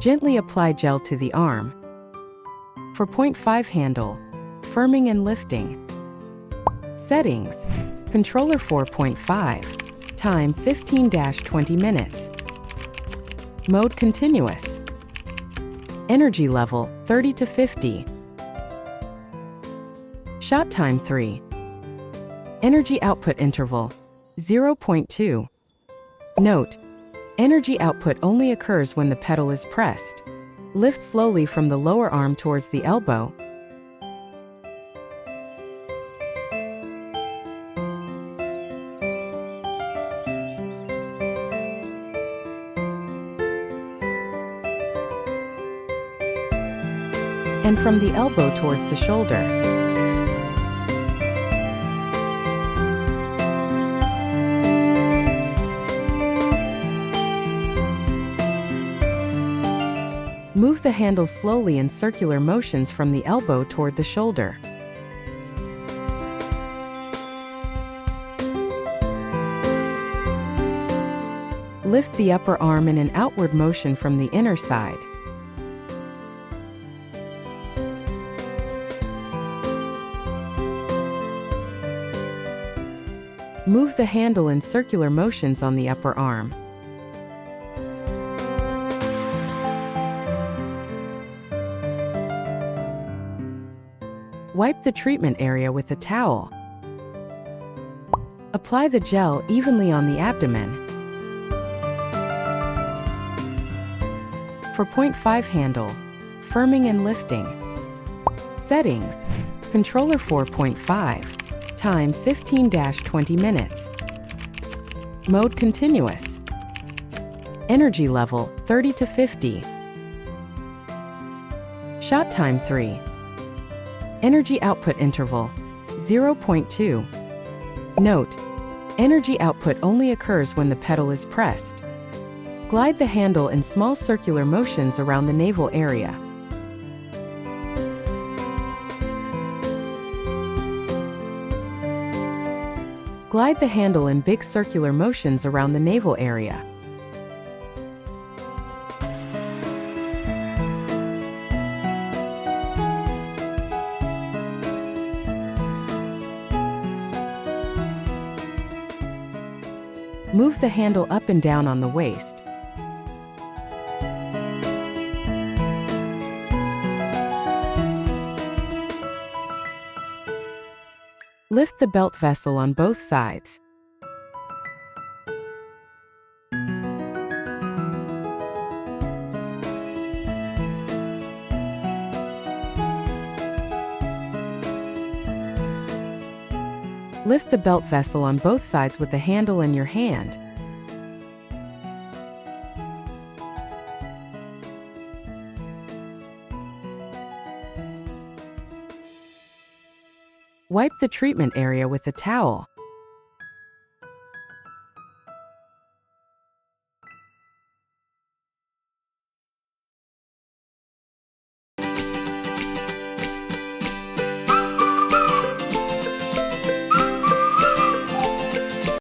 Gently apply gel to the arm. For 0.5 handle, firming and lifting. Settings, controller 4.5, time 15-20 minutes. Mode continuous. Energy level 30 to 50. Shot time 3. Energy output interval 0.2. Note: energy output only occurs when the pedal is pressed. Lift slowly from the lower arm towards the elbow. And from the elbow towards the shoulder. Move the handle slowly in circular motions from the elbow toward the shoulder. Lift the upper arm in an outward motion from the inner side. Move the handle in circular motions on the upper arm. Wipe the treatment area with a towel. Apply the gel evenly on the abdomen. For 0.5 handle, firming and lifting. Settings, controller 4.5, time 15-20 minutes. Mode continuous. Energy level 30 to 50. Shot time 3. Energy output interval 0.2. Note: energy output only occurs when the pedal is pressed. Glide the handle in small circular motions around the navel area. Glide the handle in big circular motions around the navel area. Move the handle up and down on the waist. Lift the belt vessel on both sides. Lift the belt vessel on both sides with the handle in your hand. Wipe the treatment area with a towel.